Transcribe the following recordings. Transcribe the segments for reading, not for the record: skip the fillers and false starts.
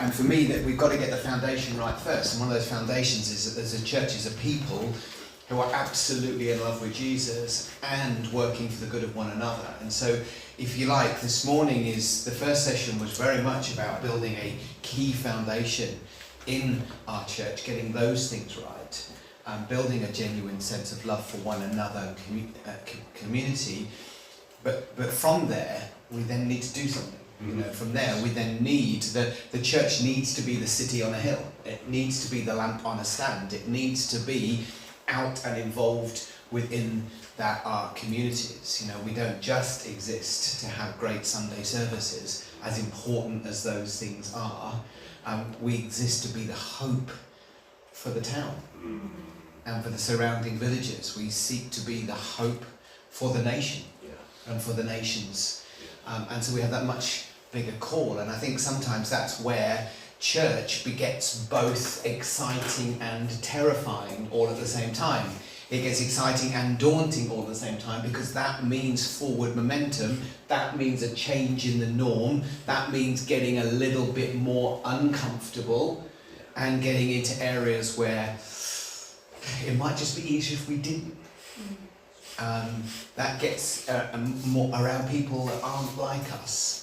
And for me, that we've got to get the foundation right first. And one of those foundations is that there's a church is a people who are absolutely in love with Jesus and working for the good of one another. And so, if you like, this morning the first session was very much about building a key foundation in our church, getting those things right, building a genuine sense of love for one another and community. But from there, we then need to do something. You know, from there, we then need, the church needs to be the city on a hill. It needs to be the lamp on a stand. It needs to be out and involved within our communities. You know, we don't just exist to have great Sunday services, as important as those things are. We exist to be the hope for the town and for the surrounding villages. We seek to be the hope for the nation and for the nations. And so we have that much bigger call, and I think sometimes that's where church begets both exciting and terrifying all at the same time. It gets exciting and daunting all at the same time, because that means forward momentum, that means a change in the norm, that means getting a little bit more uncomfortable and getting into areas where it might just be easier if we didn't. That gets more around people that aren't like us.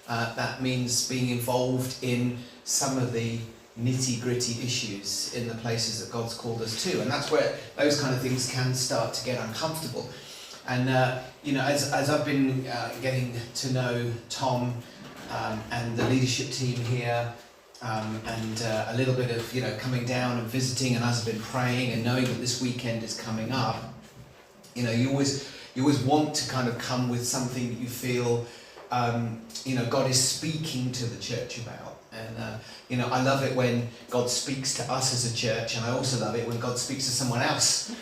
That means being involved in some of the nitty-gritty issues in the places that God's called us to, and that's where those kind of things can start to get uncomfortable. And you know, as I've been getting to know Tom and the leadership team here, and a little bit of, you know, coming down and visiting, and as I've been praying and knowing that this weekend is coming up, you know, you always want to kind of come with something that you feel, you know, God is speaking to the church about. And, you know, I love it when God speaks to us as a church, and I also love it when God speaks to someone else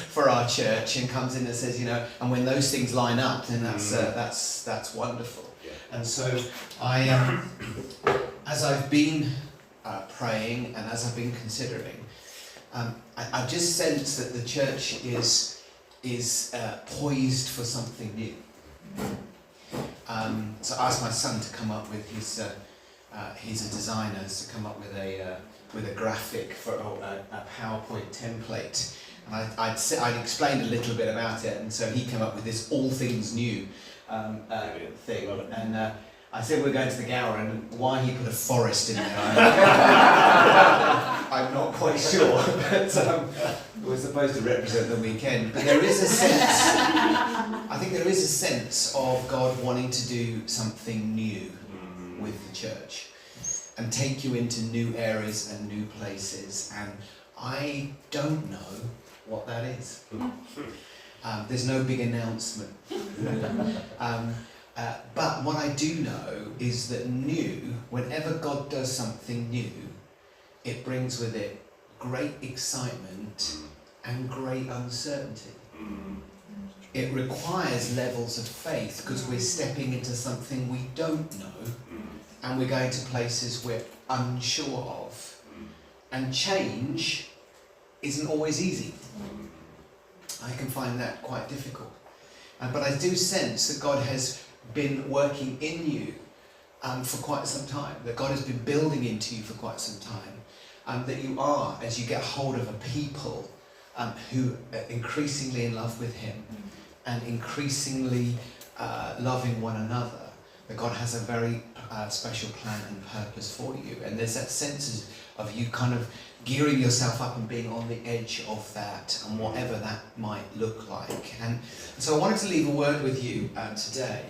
for our church and comes in and says, you know, and when those things line up, then that's wonderful. And so I, as I've been praying and as I've been considering, I just sense that the church is poised for something new. So I asked my son to come up with his. He's a designer, to come up with a graphic for a PowerPoint template, and I'd explained a little bit about it, and so he came up with this all things new thing, and I said we're going to the Gower, and why he put a forest in there, I'm not quite sure, but we're supposed to represent the weekend. But there is a sense, I think there is a sense of God wanting to do something new with the church and take you into new areas and new places, and I don't know what that is. There's no big announcement. But what I do know is that new, whenever God does something new, it brings with it great excitement and great uncertainty. It requires levels of faith, because we're stepping into something we don't know, and we're going to places we're unsure of. And change isn't always easy. I can find that quite difficult. But I do sense that God has been working in you for quite some time, that God has been building into you for quite some time, that you are, as you get hold of a people who are increasingly in love with Him and increasingly loving one another, that God has a very special plan and purpose for you. And there's that sense of you kind of gearing yourself up and being on the edge of that, and whatever that might look like. And so I wanted to leave a word with you today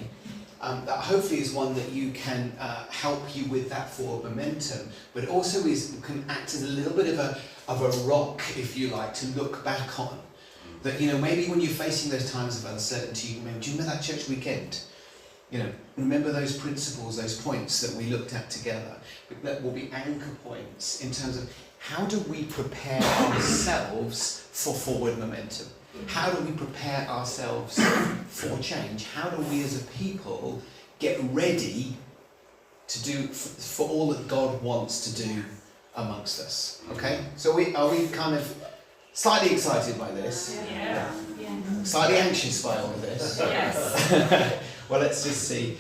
that hopefully is one that you can help you with that forward momentum, but it also can act as a little bit of a rock, if you like, to look back on. That, you know, maybe when you're facing those times of uncertainty, do you remember that church weekend? You know, remember those principles, those points that we looked at together. That will be anchor points in terms of how do we prepare ourselves for forward momentum? How do we prepare ourselves for change? How do we as a people get ready to do for all that God wants to do amongst us? Okay, so are we kind of slightly excited by this? Yeah. Slightly anxious by all of this? Yes. Well, let's just see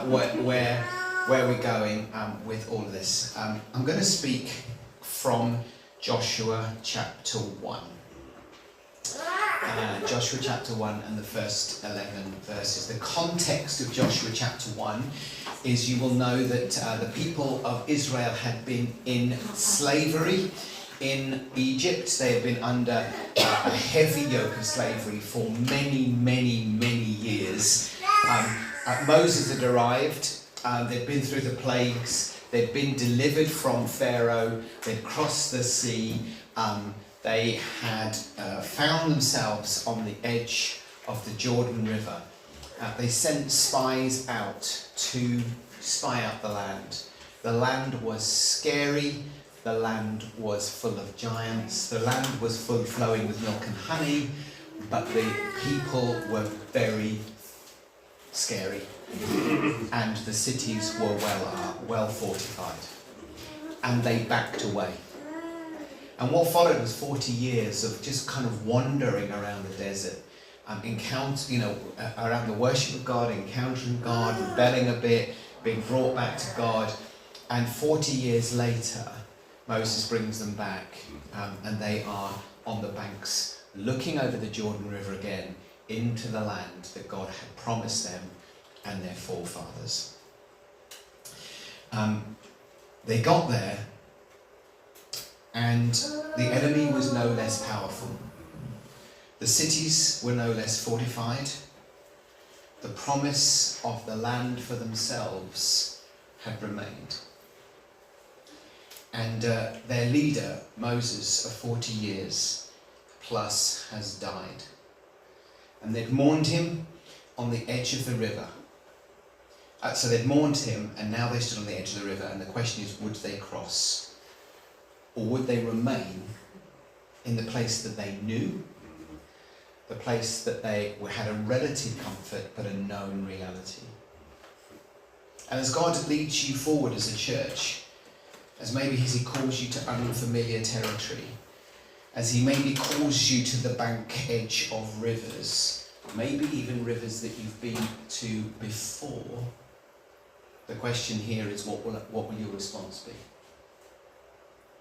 where where we're going with all of this. I'm going to speak from Joshua chapter 1. Joshua chapter 1 and the first 11 verses. The context of Joshua chapter 1 is, you will know that the people of Israel had been in slavery in Egypt. They had been under a heavy yoke of slavery for many, many, many years. Moses had arrived. They'd been through the plagues. They'd been delivered from Pharaoh. They'd crossed the sea. They had found themselves on the edge of the Jordan River. They sent spies out to spy out the land. The land was scary. The land was full of giants. The land was flowing with milk and honey, but the people were very scary. And the cities were well fortified. And they backed away. And what followed was 40 years of just kind of wandering around the desert, around the worship of God, encountering God, rebelling a bit, being brought back to God. And 40 years later, Moses brings them back, and they are on the banks, looking over the Jordan River again, into the land that God had promised them and their forefathers. They got there, and the enemy was no less powerful. The cities were no less fortified. The promise of the land for themselves had remained. And their leader, Moses, of 40 years plus, has died. And they'd mourned him on the edge of the river. So they'd mourned him, and now they stood on the edge of the river, and the question is, would they cross? Or would they remain in the place that they knew, the place that they had a relative comfort but a known reality? And as God leads you forward as a church, as maybe he calls you to unfamiliar territory, as he maybe calls you to the bank edge of rivers, maybe even rivers that you've been to before, the question here is, what will your response be?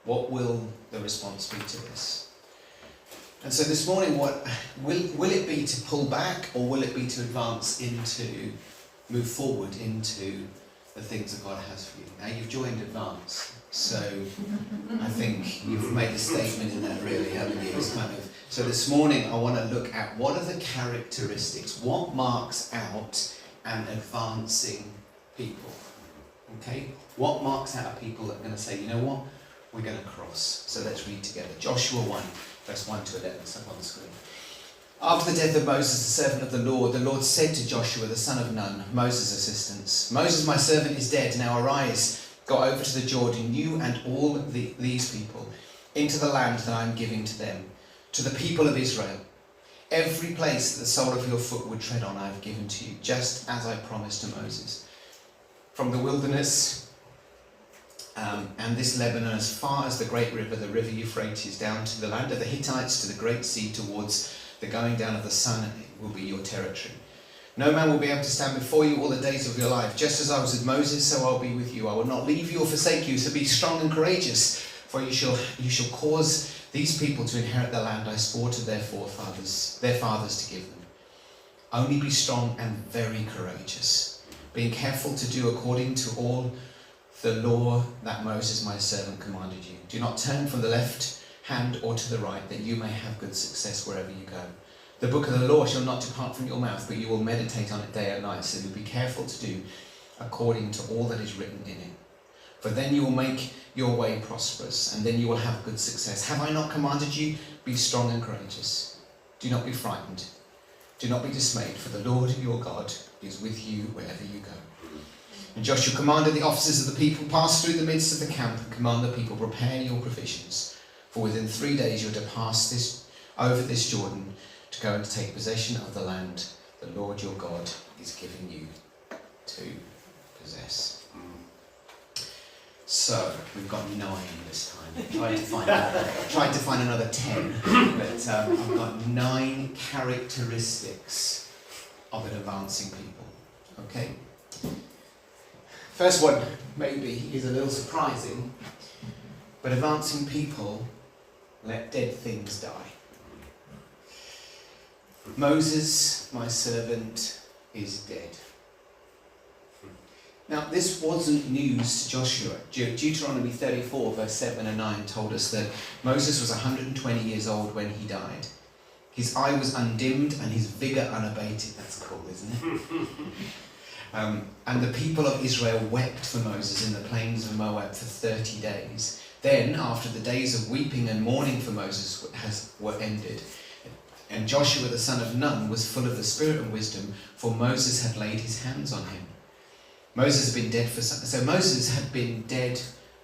What will the response be to this? And so this morning, what will it be to pull back, or will it be to move forward into the things that God has for you? Now you've joined Advance, so I think you've made a statement in that, really, haven't you? It's kind of, so this morning I want to look at what are the characteristics, what marks out an advancing people. Okay? What marks out a people that are going to say, you know what? We're going to cross. So let's read together. Joshua 1, verse 1 to 11. It's up on the screen. After the death of Moses, the servant of the Lord said to Joshua, the son of Nun, Moses' assistant, Moses, my servant, is dead. Now arise, go over to the Jordan, you and all these people, into the land that I am giving to them, to the people of Israel. Every place that the sole of your foot would tread on, I have given to you, just as I promised to Moses. From the wilderness and this Lebanon, as far as the great river, the river Euphrates, down to the land of the Hittites, to the great sea, towards the going down of the sun, will be your territory. No man will be able to stand before you all the days of your life. Just as I was with Moses, so I'll be with you. I will not leave you or forsake you, so be strong and courageous, for you shall cause these people to inherit the land I swore to their fathers to give them. Only be strong and very courageous, being careful to do according to all the law that Moses my servant commanded you. Do not turn from the left hand or to the right, that you may have good success wherever you go. The book of the law shall not depart from your mouth, but you will meditate on it day and night, so you be careful to do according to all that is written in it. For then you will make your way prosperous, and then you will have good success. Have I not commanded you? Be strong and courageous. Do not be frightened. Do not be dismayed, for the Lord your God is with you wherever you go. And Joshua commanded the officers of the people, pass through the midst of the camp and command the people, prepare your provisions. For within 3 days you are to pass over this Jordan to go and to take possession of the land the Lord your God is giving you to possess. So we've got 9 this time. I tried to find another 10, but I've got 9 characteristics of an advancing people. Okay. First one maybe is a little surprising, but advancing people let dead things die. Moses, my servant, is dead. Now, this wasn't news to Joshua. Deuteronomy 34, verse 7 and 9 told us that Moses was 120 years old when he died. His eye was undimmed and his vigour unabated. That's cool, isn't it? And the people of Israel wept for Moses in the plains of Moab for 30 days. Then, after the days of weeping and mourning for Moses were ended, and Joshua the son of Nun was full of the spirit and wisdom, for Moses had laid his hands on him. Moses had been dead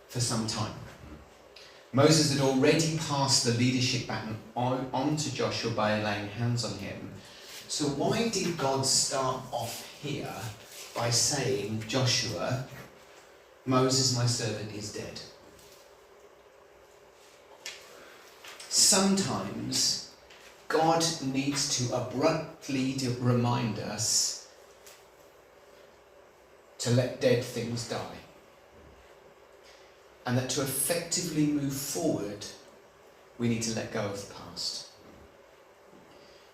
for some time. Moses had already passed the leadership baton on to Joshua by laying hands on him. So why did God start off here by saying, Joshua, Moses, my servant, is dead? Sometimes God needs to abruptly remind us to let dead things die. And that to effectively move forward, we need to let go of the past.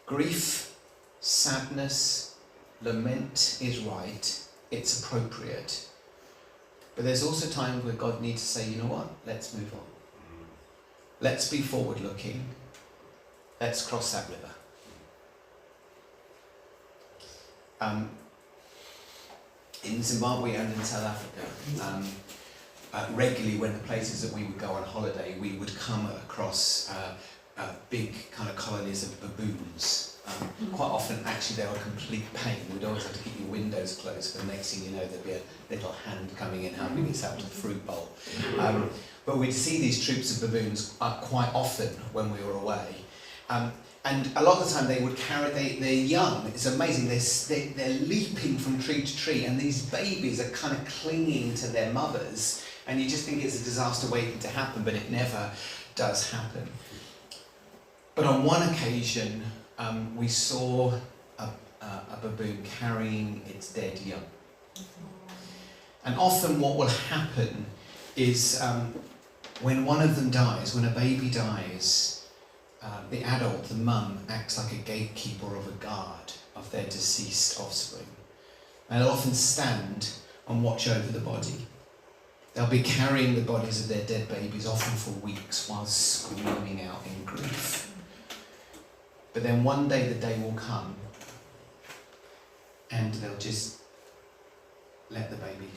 Grief, sadness, lament is right, it's appropriate. But there's also times where God needs to say, you know what, let's move on. Let's be forward looking. Let's cross that river. In Zimbabwe and in South Africa, regularly when the places that we would go on holiday, we would come across big kind of colonies of baboons. Quite often, actually, they were a complete pain. We'd always have to keep your windows closed, but the next thing you know, there'd be a little hand coming in helping us out to the fruit bowl. But we'd see these troops of baboons quite often when we were away. And a lot of the time they would carry, they're young, it's amazing, they're leaping from tree to tree, and these babies are kind of clinging to their mothers, and you just think it's a disaster waiting to happen, but it never does happen. But on one occasion, we saw a baboon carrying its dead young. And often what will happen is when one of them dies, when a baby dies, the adult, the mum, acts like a gatekeeper of a guard of their deceased offspring. And they'll often stand and watch over the body. They'll be carrying the bodies of their dead babies, often for weeks, while screaming out in grief. But then one day the day will come and they'll just let the baby,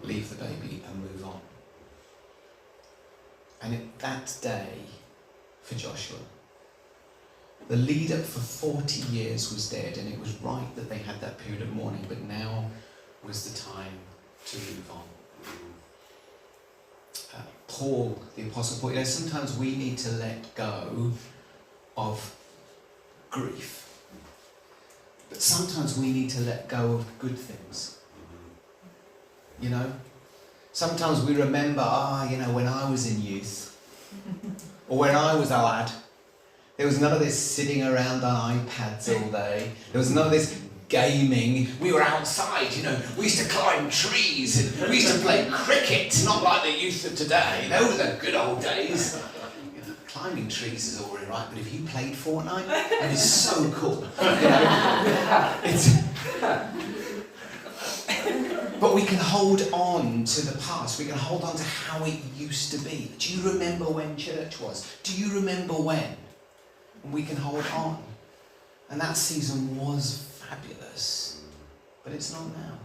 leave the baby and move on. And that day, for Joshua, the leader for 40 years was dead, and it was right that they had that period of mourning, but now was the time to move on. Paul, the Apostle Paul, sometimes we need to let go of grief, but sometimes we need to let go of good things. Sometimes we remember, when I was in youth, or when I was a lad, there was none of this sitting around on iPads all day. There was none of this gaming. We were outside, we used to climb trees and we used to play cricket, not like the youth of today. Those were the good old days. Climbing trees is all right, but if you played Fortnite, it is so cool. But we can hold on to the past. We can hold on to how it used to be. Do you remember when church was? Do you remember when? And we can hold on. And that season was fabulous. But it's not now.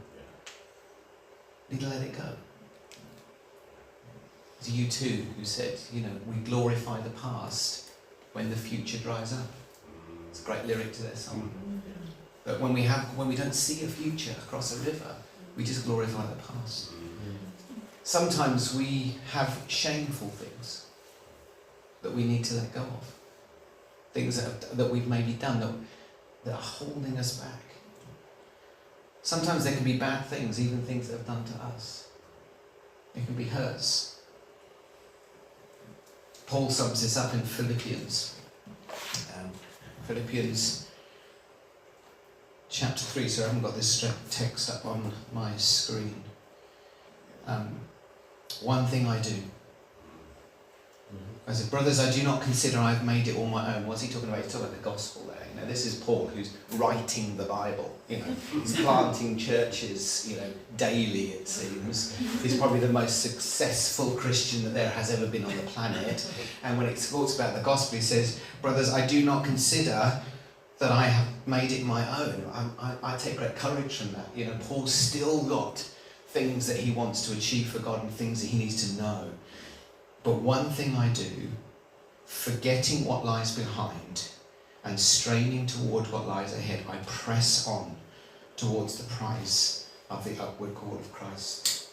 We need to let it go. It's U2 who said, we glorify the past when the future dries up. It's a great lyric to their song. But when we don't see a future across a river, we just glorify the past. Sometimes we have shameful things that we need to let go of. Things that we've maybe done that are holding us back. Sometimes there can be bad things, even things that have done to us. It can be hurts. Paul sums this up in Philippians. Philippians chapter 3, so I haven't got this text up on my screen. One thing I do. I said, brothers, I do not consider I've made it all my own. What's he talking about? He's talking about the gospel there. You know, this is Paul who's writing the Bible. You know, he's planting churches, you know, daily it seems. He's probably the most successful Christian that there has ever been on the planet. And when it talks about the gospel, he says, brothers, I do not consider that I have made it my own. I take great courage from that. You know, Paul's still got things that he wants to achieve for God and things that he needs to know. But one thing I do, forgetting what lies behind and straining toward what lies ahead, I press on towards the prize of the upward call of Christ.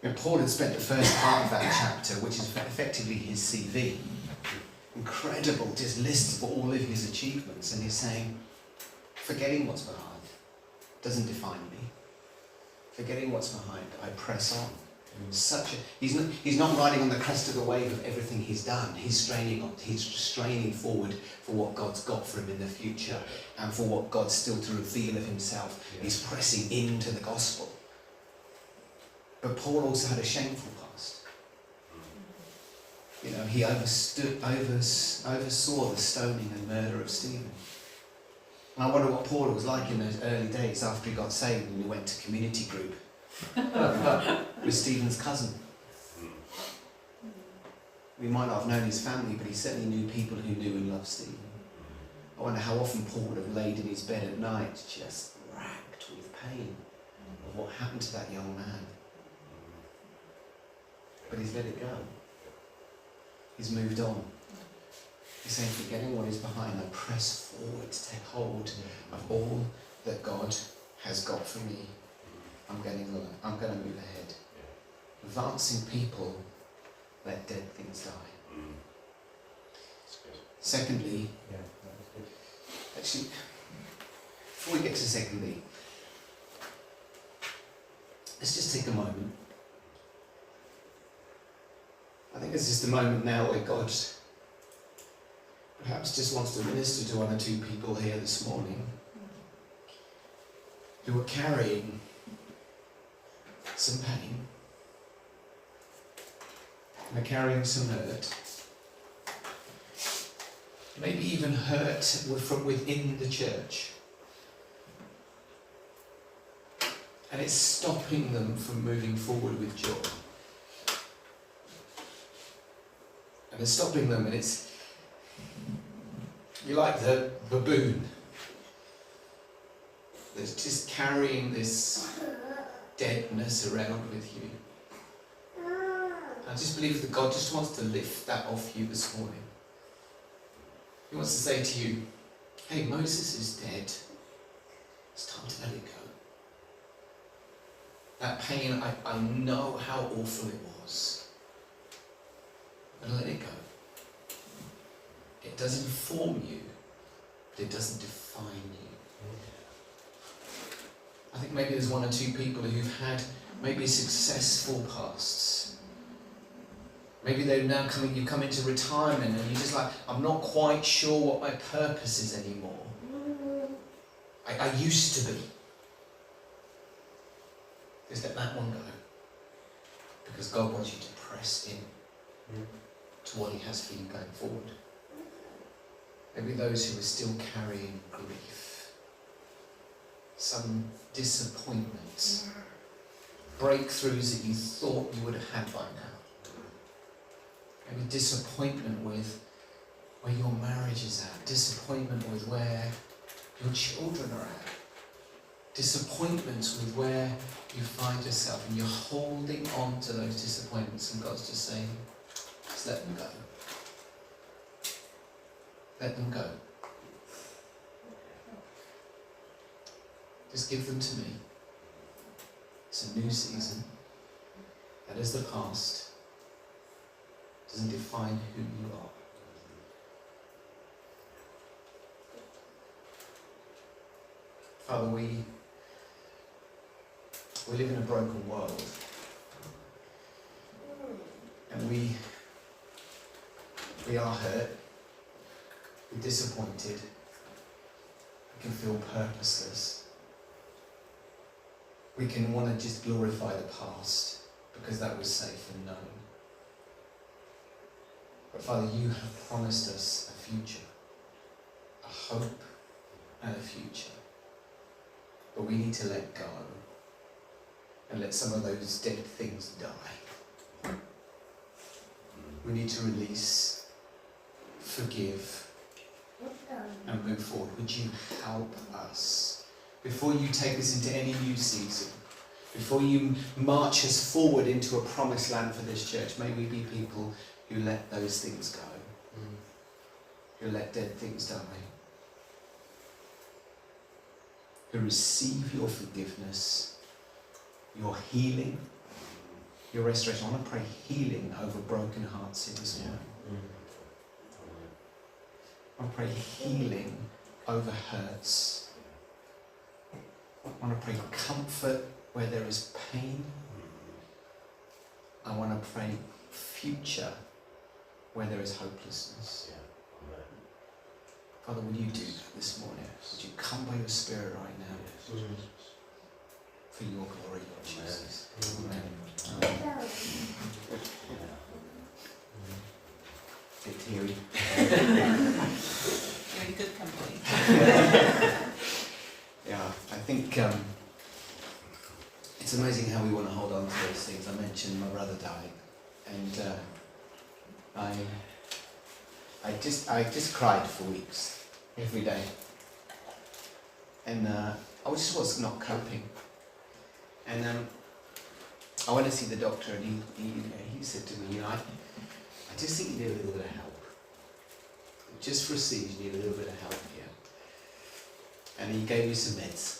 And Paul had spent the first part of that chapter, which is effectively his CV, incredible, just list of all of his achievements, and he's saying, forgetting what's behind doesn't define me. Forgetting what's behind, I press on. He's not riding on the crest of the wave of everything he's done. He's straining forward for what God's got for him in the future and for what God's still to reveal of himself. Yeah. He's pressing into the gospel. But Paul also had a shameful past. You know, he oversaw the stoning and murder of Stephen. And I wonder what Paul was like in those early days after he got saved and he went to community group with Stephen's cousin. We might not have known his family, but he certainly knew people who knew and loved Stephen. I wonder how often Paul would have laid in his bed at night just racked with pain of what happened to that young man. But he's let it go. He's moved on. He's saying, forgetting what is behind, I press forward to take hold of all that God has got for me. I'm going to move ahead. Advancing people, let dead things die. Secondly, actually, before we get to secondly, let's just take a moment. I think it's just a moment now where God perhaps just wants to minister to one or two people here this morning who are carrying some pain, and are carrying some hurt, maybe even hurt from within the church, and it's stopping them from moving forward with joy. And it's stopping them, and it's, you're like the baboon that's just carrying this deadness around with you. I just believe that God just wants to lift that off you this morning. He wants to say to you, hey, Moses is dead. It's time to let it go. That pain, I know how awful it was. But let it go. It does inform you, but it doesn't define you. I think maybe there's one or two people who've had maybe successful pasts. Maybe they're now you've come into retirement and you're just like, I'm not quite sure what my purpose is anymore. I used to be. Just let that one go. Because God wants you to press in to what he has for you going forward. Maybe those who are still carrying grief. Some disappointments, breakthroughs that you thought you would have had by now. Maybe disappointment with where your marriage is at, disappointment with where your children are at, disappointments with where you find yourself, and you're holding on to those disappointments, and God's just saying, just let them go. Let them go. Just give them to me. It's a new season. That is the past. It doesn't define who you are. Father, we live in a broken world. And we are hurt. We're disappointed. We can feel purposeless. We can want to just glorify the past because that was safe and known. But Father, you have promised us a future, a hope and a future. But we need to let go and let some of those dead things die. We need to release, forgive, and move forward. Would you help us? Before you take us into any new season, before you march us forward into a promised land for this church, may we be people who let those things go, who let dead things die, who receive your forgiveness, your healing, your restoration. I want to pray healing over broken hearts here this morning. I want to pray healing over hurts. I want to pray comfort where there is pain. I want to pray future where there is hopelessness. Father, will you do that this morning? Would you come by your Spirit right now? For your glory, Lord Jesus. Amen. Bit teary. You're in good company. Yeah, I think it's amazing how we want to hold on to those things. I mentioned my brother died, and I just cried for weeks, every day, and I just was not coping. And I went to see the doctor, and he said to me, I just think you need a little bit of help. Just for a season, you need a little bit of help here. And he gave me some meds.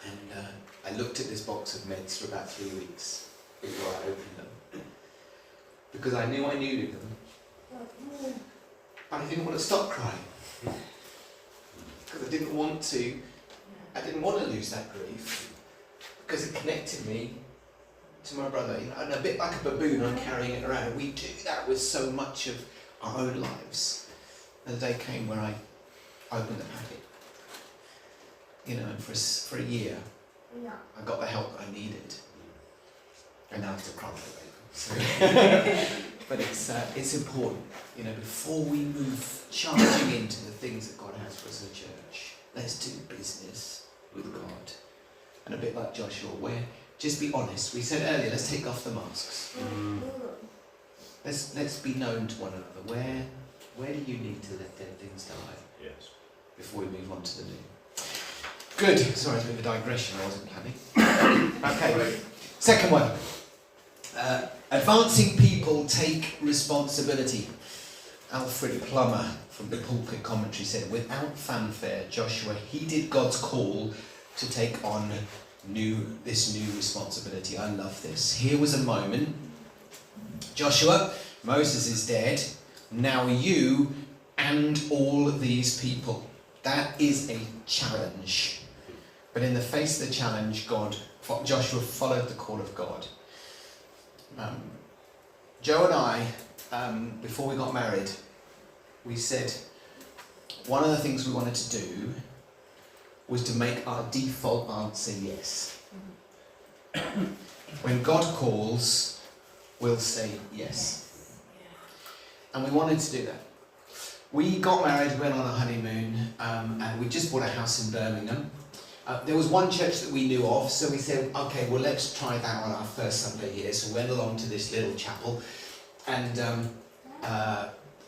And I looked at this box of meds for about 3 weeks before I opened them. Because I knew I needed them. But I didn't want to stop crying. Because I didn't want to lose that grief. Because it connected me to my brother. And a bit like a baboon, I'm carrying it around. And we do that with so much of our own lives. And the day came where I opened the packet. And for a year, I got the help I needed. And now I have to cry like a baby. But it's important, before we move charging into the things that God has for us in the church, let's do business with God. And a bit like Joshua, just be honest. We said earlier, let's take off the masks. Let's be known to one another. Where do you need to let dead things die? Yes. Before we move on to the new. Good. Sorry, it's a bit of a digression. I wasn't planning. Okay. Second one. Advancing people take responsibility. Alfred Plummer from the Pulpit Commentary said, without fanfare, Joshua heeded God's call to take on this new responsibility. I love this. Here was a moment. Joshua, Moses is dead. Now you and all these people. That is a challenge. But in the face of the challenge, Joshua followed the call of God. Joe and I, before we got married, we said one of the things we wanted to do was to make our default answer yes. When God calls, we'll say yes. And we wanted to do that. We got married, went on a honeymoon, and we just bought a house in Birmingham. There was one church that we knew of, so we said, okay, well, let's try that on our first Sunday here. So we went along to this little chapel, and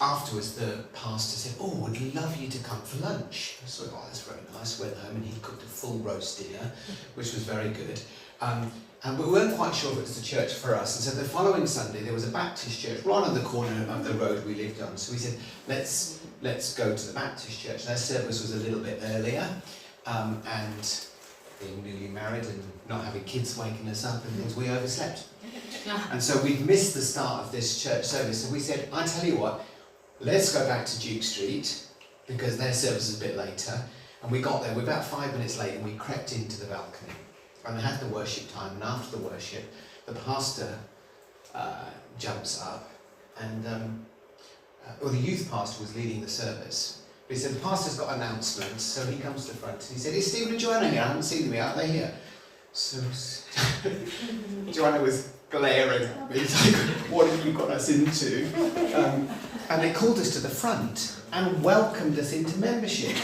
afterwards the pastor said, oh, we'd love you to come for lunch. I thought, oh, that's very nice. Went home and he cooked a full roast dinner, which was very good. And we weren't quite sure if it was the church for us. And so the following Sunday, there was a Baptist church right on the corner of the road we lived on. So we said, let's go to the Baptist church. Their service was a little bit earlier. And being newly married and not having kids waking us up and things, we overslept. And so we'd missed the start of this church service. So we said, I tell you what, let's go back to Duke Street because their service is a bit later. And we got there, we're about 5 minutes late, and we crept into the balcony. And they had the worship time, and after the worship, the pastor jumps up, and the youth pastor was leading the service. But he said, the pastor's got announcements, so he comes to the front. And he said, is Stephen and Joanna here? I haven't seen them yet, are they here? So Joanna was glaring at me, like, what have you got us into? And they called us to the front and welcomed us into membership.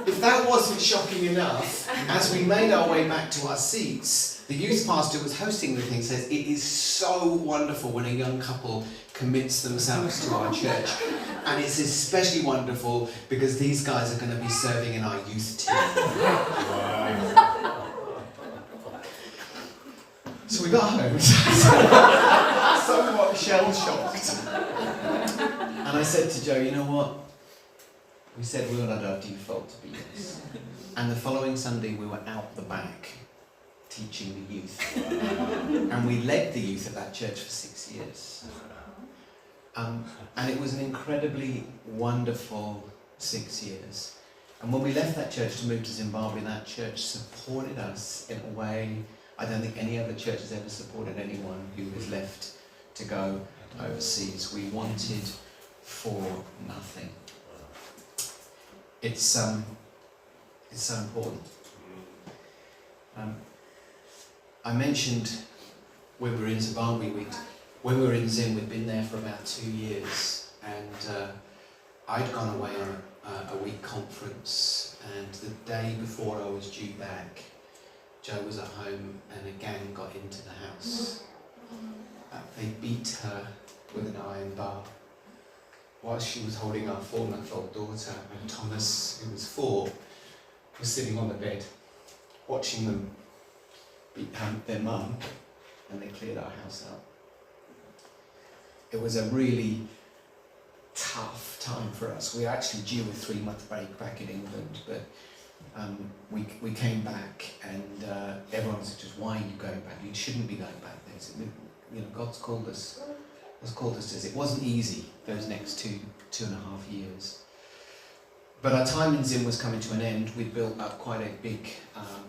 If that wasn't shocking enough, as we made our way back to our seats, the youth pastor who was hosting the thing says, it is so wonderful when a young couple commits themselves to our church. And it's especially wonderful because these guys are going to be serving in our youth team. So we got home, somewhat shell-shocked. And I said to Joe, you know what? We said we were at our default to be yes. And the following Sunday we were out the back teaching the youth. And we led the youth at that church for 6 years. And it was an incredibly wonderful 6 years. And when we left that church to move to Zimbabwe, that church supported us in a way I don't think any other church has ever supported anyone who was left to go overseas. We wanted for nothing. It's so important. I mentioned when we were in Zimbabwe, when we were in Zim, we'd been there for about 2 years, and I'd gone away on a week conference, and the day before I was due back, Jo was at home and a gang got into the house. They beat her with an iron bar while she was holding our 4-month-old daughter, and Thomas, who was 4, was sitting on the bed watching them beat their mum, and they cleared our house out. It was a really tough time for us. We were actually due a 3-month break back in England, but we came back, and everyone was just, why are you going back? You shouldn't be going back there. So, you know, God's called us. God's called us to this. It wasn't easy those next 2.5 years. But our time in Zim was coming to an end. We'd built up quite a big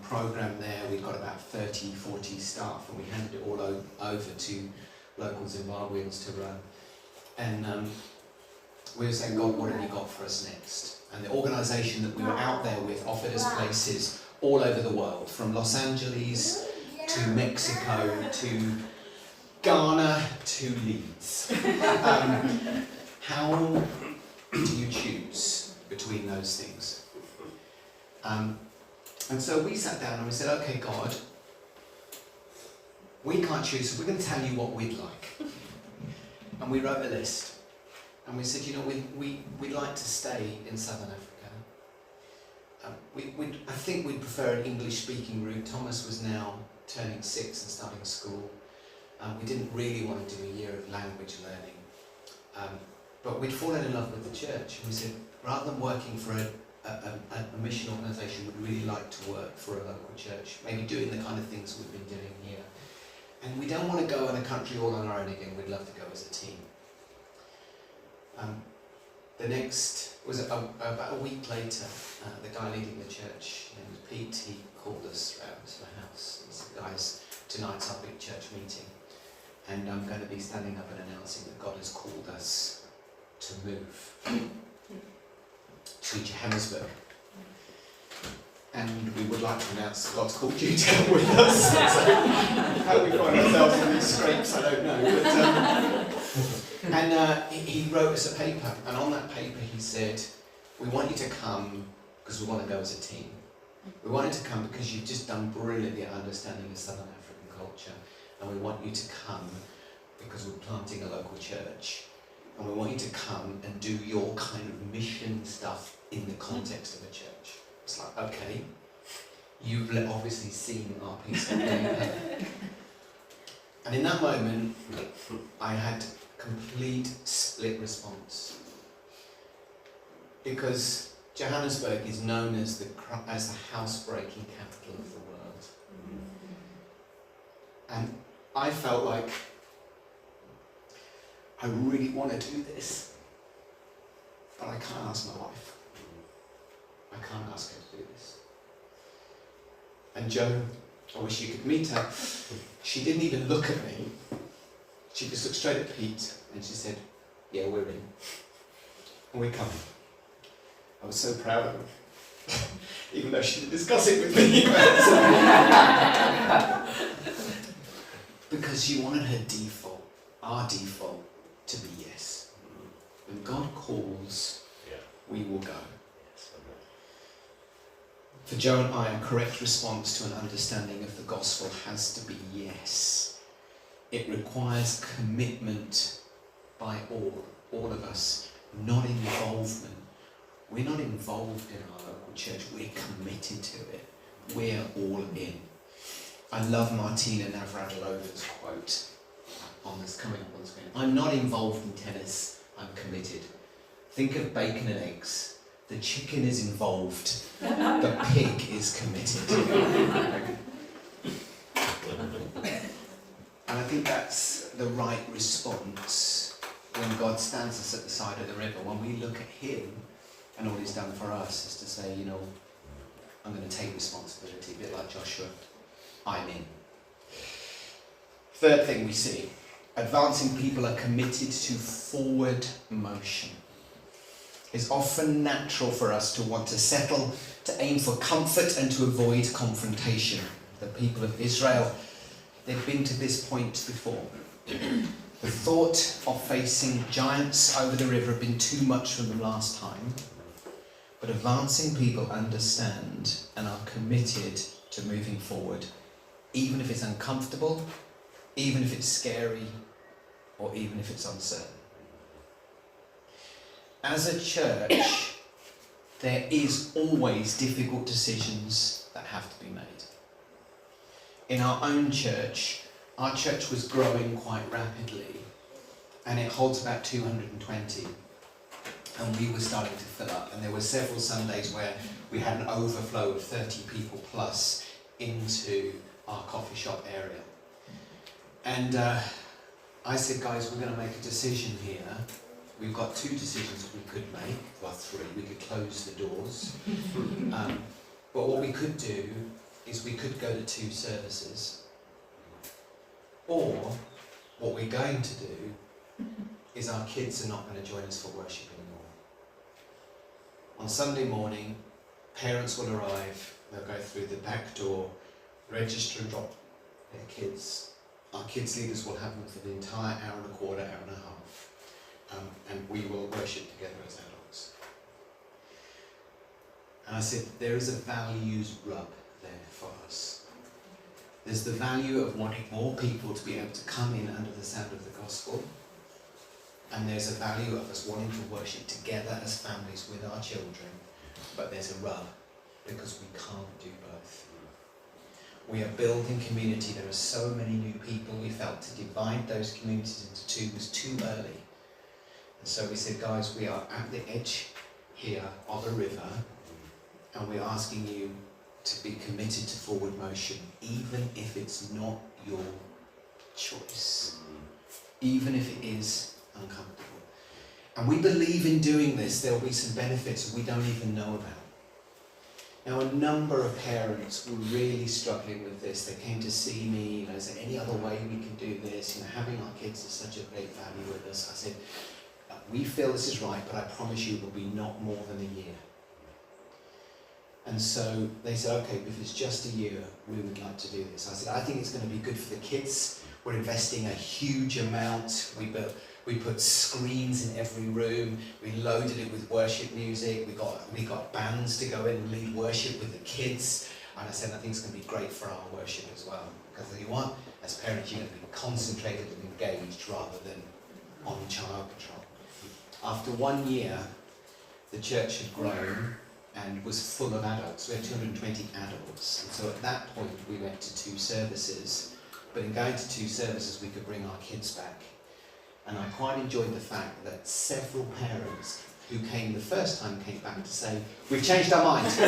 program there. We'd got about 30, 40 staff, and we handed it all over to local Zimbabweans to run. And we were saying, God, what have you got for us next? And the organisation that we were out there with offered us places all over the world, from Los Angeles to Mexico to Ghana to Leeds. How do you choose between those things? And so we sat down and we said, okay, God, we can't choose, so we're going to tell you what we'd like. And we wrote a list. And we said, you know, we'd like to stay in Southern Africa. I think we'd prefer an English-speaking route. Thomas was now turning 6 and starting school. We didn't really want to do a year of language learning. But we'd fallen in love with the church. And we said, rather than working for a mission organisation, we'd really like to work for a local church, maybe doing the kind of things we've been doing here. And we don't want to go in a country all on our own again. We'd love to go as a team. The next was about a week later, the guy leading the church, named Pete, he called us round to the house. He said, guys, tonight's our big church meeting, and I'm going to be standing up and announcing that God has called us to move to Johannesburg. And we would like to announce that God's called you to come with us. So how we find ourselves in these scrapes, I don't know. But, and he wrote us a paper, and on that paper he said, we want you to come because we want to go as a team. We want you to come because you've just done brilliantly at understanding the Southern African culture, and we want you to come because we're planting a local church, and we want you to come and do your kind of mission stuff in the context of a church. It's like, okay, you've obviously seen our piece of paper. And in that moment, I had complete split response. Because Johannesburg is known as the housebreaking capital of the world. And I felt like I really want to do this, but I can't ask my wife. I can't ask her to do this. And Jo, I wish you could meet her, she didn't even look at me. She just looked straight at Pete and she said, yeah, we're in. And we're coming. I was so proud of her. Even though she didn't discuss it with me. Because she wanted her default, our default, to be yes. When God calls, we will go. For Joe and I, a correct response to an understanding of the gospel has to be yes. It requires commitment by all of us, not involvement. We're not involved in our local church, we're committed to it. We're all in. I love Martina Navratilovan's quote on this coming up on the screen. I'm not involved in tennis, I'm committed. Think of bacon and eggs. The chicken is involved, the pig is committed. And I think that's the right response when God stands us at the side of the river. When we look at him and all he's done for us is to say, you know, I'm going to take responsibility, a bit like Joshua. I'm in. Third thing we see, advancing people are committed to forward motion. It's often natural for us to want to settle, to aim for comfort and to avoid confrontation. The people of Israel, they've been to this point before. The thought of facing giants over the river had been too much for them last time. But advancing people understand and are committed to moving forward, even if it's uncomfortable, even if it's scary, or even if it's uncertain. As a church, there is always difficult decisions that have to be made. In our own church, our church was growing quite rapidly, and it holds about 220. And we were starting to fill up, and there were several Sundays where we had an overflow of 30 people plus into our coffee shop area. And I said, guys, we're going to make a decision here. We've got two decisions we could make, well, three. We could close the doors. But what we could do is we could go to 2 services. Or what we're going to do is our kids are not going to join us for worship anymore. On Sunday morning, parents will arrive, they'll go through the back door, register and drop their kids. Our kids leaders will have them for the entire hour and a quarter, hour and a half. And we will worship together as adults. And I said, there is a values rub there for us. There's the value of wanting more people to be able to come in under the sound of the gospel. And there's a value of us wanting to worship together as families with our children. But there's a rub, because we can't do both. We are building community. There are so many new people. We felt to divide those communities into 2 was too early. And so we said, guys, we are at the edge here of a river, and we're asking you to be committed to forward motion, even if it's not your choice, even if it is uncomfortable. And we believe in doing this, there will be some benefits we don't even know about. Now, a number of parents were really struggling with this. They came to see me, is there any other way we can do this? Having our kids is such a great value with us. I said, we feel this is right, but I promise you it will be not more than a year. And so they said, okay, if it's just a year, we would like to do this. I said, I think it's going to be good for the kids. We're investing a huge amount. We put screens in every room. We loaded it with worship music. We got bands to go in and lead worship with the kids. And I said, I think it's going to be great for our worship as well. Because you want, as parents, you're going to be concentrated and engaged rather than on child control. After 1 year, the church had grown and was full of adults. We had 220 adults. And so at that point, we went to 2 services. But in going to 2 services, we could bring our kids back. And I quite enjoyed the fact that several parents who came the first time came back to say, we've changed our mind. We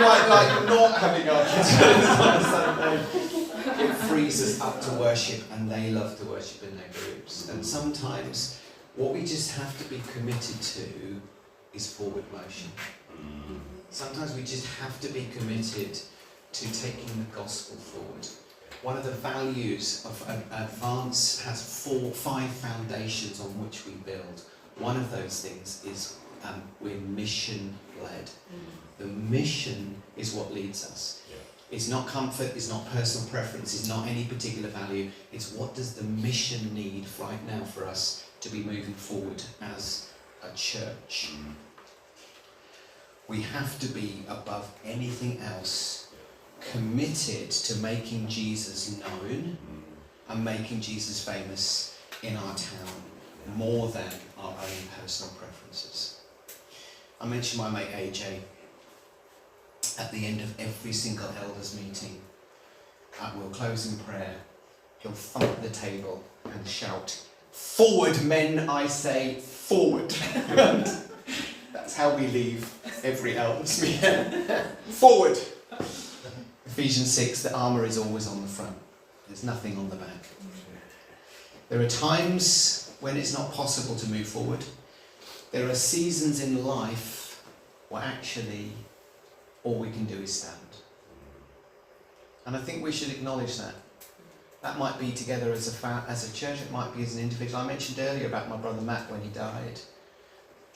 quite like not having our kids with us on a Sunday. It frees us up to worship, and they love to worship in their groups. And sometimes what we just have to be committed to is forward motion. Sometimes we just have to be committed to taking the gospel forward. One of the values of Advance has 5 foundations on which we build. One of those things is we're mission-led. The mission is what leads us. It's not comfort, it's not personal preference, it's not any particular value. It's what does the mission need right now for us to be moving forward as a church. We have to be, above anything else, committed to making Jesus known and making Jesus famous in our town more than our own personal preferences. I mentioned my mate AJ. At the end of every single elders meeting, we'll close in prayer. He'll thump the table and shout, "Forward, men, I say, forward." That's how we leave every elders meeting. Forward. Ephesians 6, the armour is always on the front. There's nothing on the back. There are times when it's not possible to move forward. There are seasons in life where actually all we can do is stand. And I think we should acknowledge that. That might be together as a church, it might be as an individual. I mentioned earlier about my brother Matt when he died.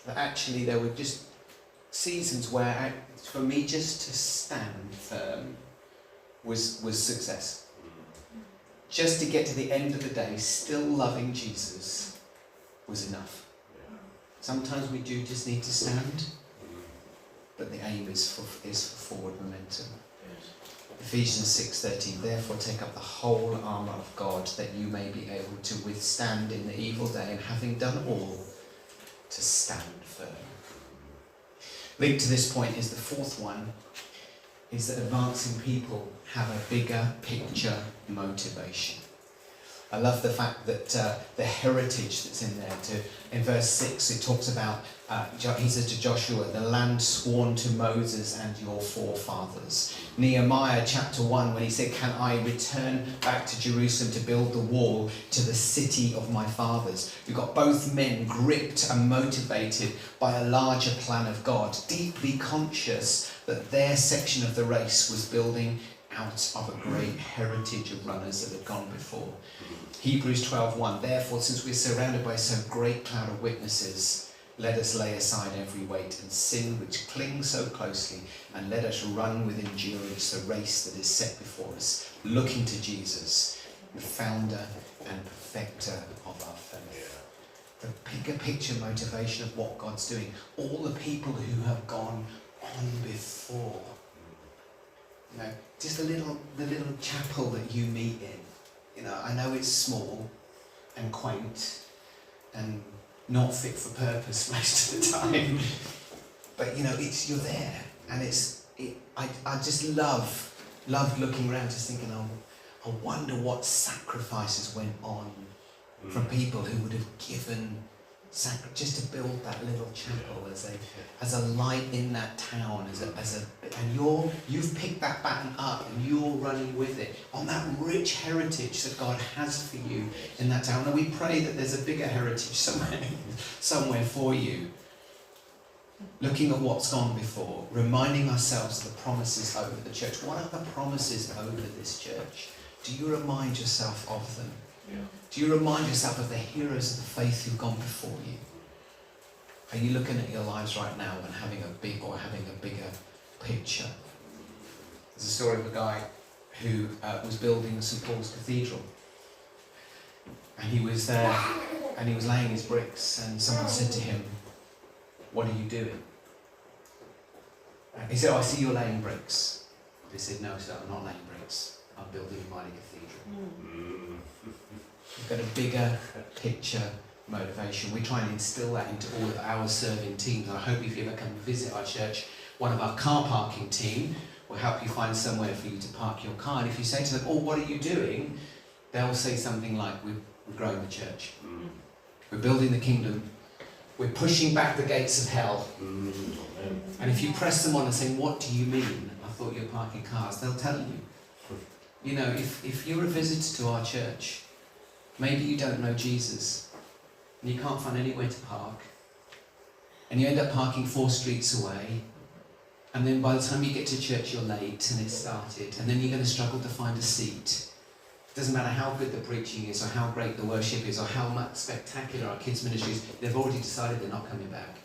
That actually there were just seasons where, for me, just to stand firm was success. Just to get to the end of the day, still loving Jesus, was enough. Sometimes we do just need to stand, but the aim is for forward momentum. Ephesians 6:13, therefore take up the whole armour of God, that you may be able to withstand in the evil day, and having done all, to stand firm. Linked to this point is the fourth one, is that advancing people have a bigger picture motivation. I love the fact that the heritage that's in there. In verse 6 it talks about, he says to Joshua, the land sworn to Moses and your forefathers. Nehemiah chapter 1, when he said, can I return back to Jerusalem to build the wall to the city of my fathers? We've got both men gripped and motivated by a larger plan of God, deeply conscious that their section of the race was building out of a great heritage of runners that had gone before. Hebrews 12:1, therefore, since we're surrounded by so great cloud of witnesses, let us lay aside every weight and sin which clings so closely, and let us run with endurance the race that is set before us, looking to Jesus, the founder and perfecter of our faith. The bigger picture motivation of what God's doing. All the people who have gone on before. You know, just the little chapel that you meet in. You know, I know it's small and quaint and not fit for purpose most of the time, but you know, you're there, and I just loved looking around, just thinking, oh, I wonder what sacrifices went on from people who would have given just to build that little chapel as a light in that town, and you've picked that baton up and you're running with it on that rich heritage that God has for you in that town. And we pray that there's a bigger heritage somewhere for you. Looking at what's gone before, reminding ourselves of the promises over the church. What are the promises over this church? Do you remind yourself of them? Yeah. Do you remind yourself of the heroes of the faith who've gone before you? Are you looking at your lives right now and having a bigger picture? There's a story of a guy who was building St. Paul's Cathedral. And he was there and he was laying his bricks, and someone said to him, what are you doing? He said, oh, I see you're laying bricks. They said, no, sir, I'm not laying bricks. I'm building a mighty cathedral. We've got a bigger picture motivation. We try and instill that into all of our serving teams. I hope if you ever come visit our church, one of our car parking team will help you find somewhere for you to park your car. And if you say to them, oh, what are you doing? They'll say something like, we're growing the church. We're building the kingdom. We're pushing back the gates of hell. And if you press them on and say, what do you mean? I thought you were parking cars. They'll tell you. You know, if you're a visitor to our church, maybe you don't know Jesus, and you can't find anywhere to park, and you end up parking 4 streets away, and then by the time you get to church you're late and it's started, and then you're going to struggle to find a seat. It doesn't matter how good the preaching is, or how great the worship is, or how much spectacular our kids' ministry is, they've already decided they're not coming back.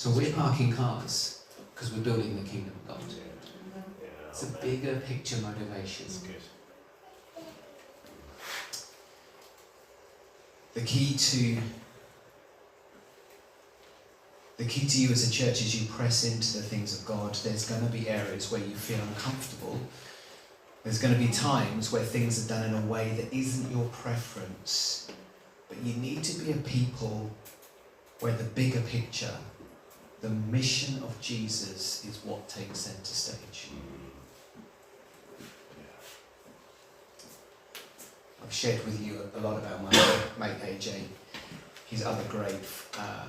So we're parking cars because we're building the kingdom of God. It's a bigger picture motivation. The key to you as a church is you press into the things of God. There's going to be areas where you feel uncomfortable. There's going to be times where things are done in a way that isn't your preference. But you need to be a people where the bigger picture, the mission of Jesus, is what takes centre stage. I've shared with you a lot about my mate AJ. His other great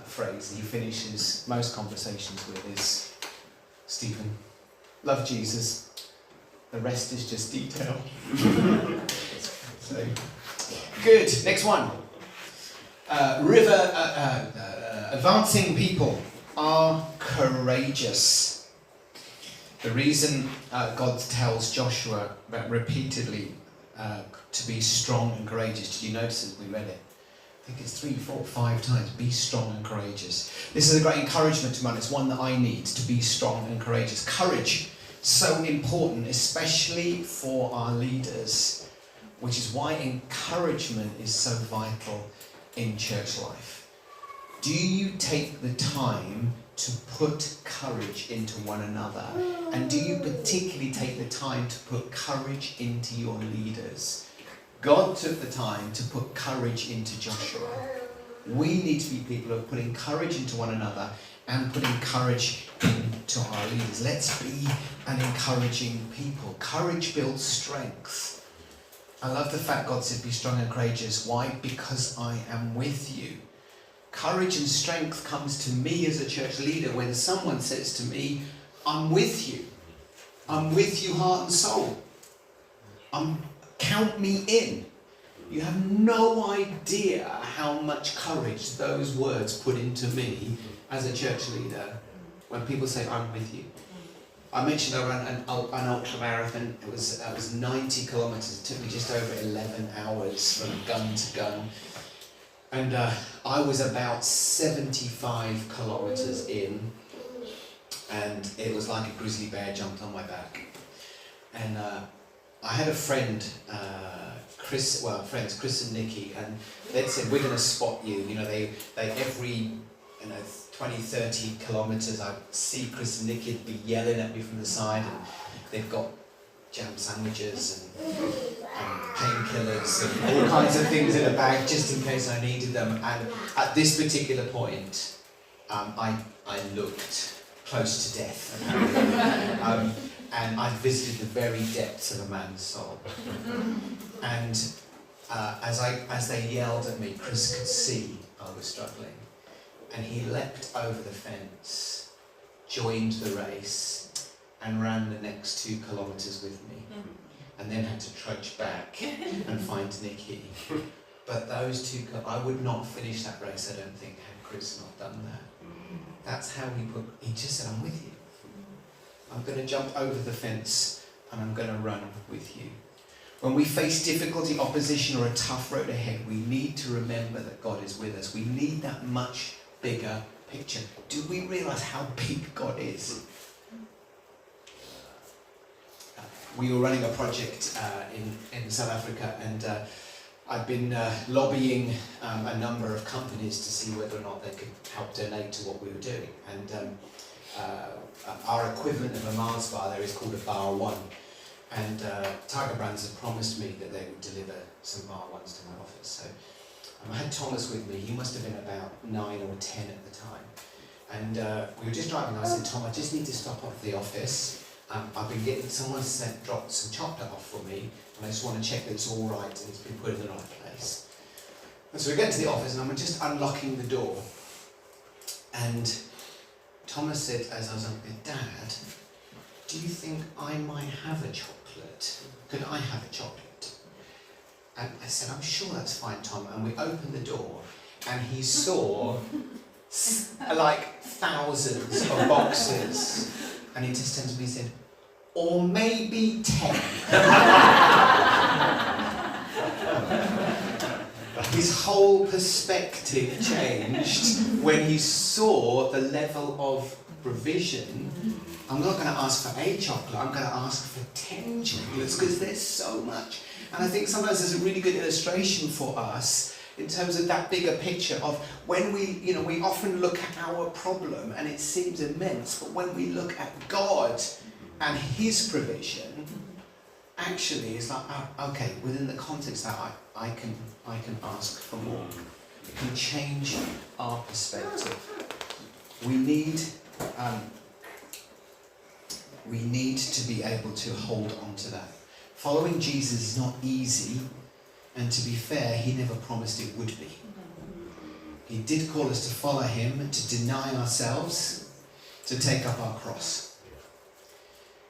phrase he finishes most conversations with is, Stephen, love Jesus, the rest is just detail. So, good, next one. Advancing people are courageous. The reason God tells Joshua repeatedly to be strong and courageous, did you notice as we read it? I think it's 3, 4, 5 times, be strong and courageous. This is a great encouragement to me. It's one that I need, to be strong and courageous. Courage, so important, especially for our leaders, which is why encouragement is so vital in church life. Do you take the time to put courage into one another? And do you particularly take the time to put courage into your leaders? God took the time to put courage into Joshua. We need to be people who are putting courage into one another and putting courage into our leaders. Let's be an encouraging people. Courage builds strength. I love the fact God said be strong and courageous. Why? Because I am with you. Courage and strength comes to me as a church leader when someone says to me, I'm with you. I'm with you heart and soul. Count me in. You have no idea how much courage those words put into me as a church leader when people say, I'm with you. I mentioned I ran an ultra marathon. It was 90 kilometres. It took me just over 11 hours from gun to gun. And I was about 75 kilometres in, and it was like a grizzly bear jumped on my back. And I had a friend, Chris and Nikki, and they'd said, we're going to spot you. You know, they every 20, 30 kilometres, I'd see Chris and Nikki, would be yelling at me from the side, and they've got jam sandwiches and painkillers and all kinds of things in a bag just in case I needed them. And at this particular point, I looked close to death, apparently. And I visited the very depths of a man's soul. And as they yelled at me, Chris could see I was struggling. And he leapt over the fence, joined the race, and ran the next 2 kilometres with me. And then had to trudge back and find Nikki. But those 2, I would not finish that race, I don't think, had Chris not done that. That's how he just said, I'm with you. I'm going to jump over the fence and I'm going to run with you. When we face difficulty, opposition, or a tough road ahead, we need to remember that God is with us. We need that much bigger picture. Do we realise how big God is? We were running a project in South Africa, and I've been lobbying a number of companies to see whether or not they could help donate to what we were doing. And our equivalent of a Mars bar there is called a Bar One, and Tiger Brands had promised me that they would deliver some Bar Ones to my office. So I had Thomas with me. He must have been about 9 or 10 at the time, and we were just driving. I said, Tom, I just need to stop off the office. I've been getting someone dropped some chocolate off for me, and I just want to check that it's all right and it's been put in the right place. And so we get to the office, and I'm just unlocking the door, and Thomas said, as I was unlocking, Dad, do you think I might have a chocolate? Could I have a chocolate? And I said, I'm sure that's fine, Tom. And we opened the door, and he saw like thousands of boxes. And he just turned to me and said, or maybe 10. His whole perspective changed when he saw the level of provision. I'm not going to ask for a chocolate, I'm going to ask for 10 chocolates because there's so much. And I think sometimes there's a really good illustration for us in terms of that bigger picture of when we often look at our problem and it seems immense, but when we look at God and his provision, actually it's like, oh, okay, within the context that I can ask for more. It can change our perspective. We need to be able to hold on to that. Following Jesus is not easy, and to be fair, he never promised it would be. He did call us to follow him, to deny ourselves, to take up our cross.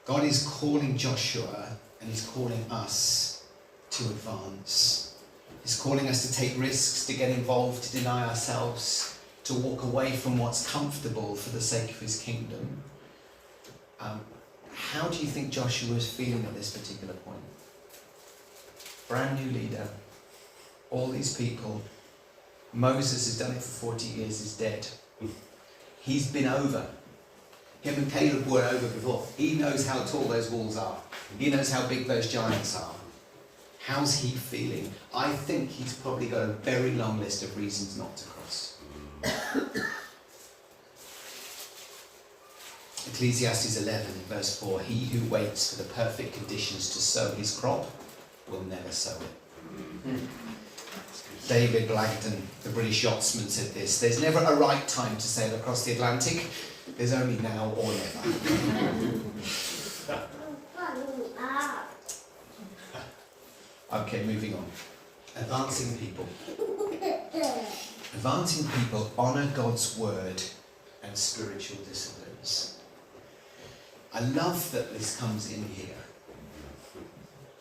God is calling Joshua, and he's calling us to advance. He's calling us to take risks, to get involved, to deny ourselves, to walk away from what's comfortable for the sake of his kingdom. How do you think Joshua was feeling at this particular point? Brand new leader, all these people. Moses has done it for 40 years, is dead. He's been over. Him and Caleb were over before. He knows how tall those walls are. He knows how big those giants are. How's he feeling? I think he's probably got a very long list of reasons not to cross. Ecclesiastes 11 verse 4, he who waits for the perfect conditions to sow his crop will never sow it. David Blagden, the British yachtsman, said this: there's never a right time to sail across the Atlantic, there's only now or never. Okay, moving on. Advancing people. Advancing people honour God's word and spiritual disciplines. I love that this comes in here.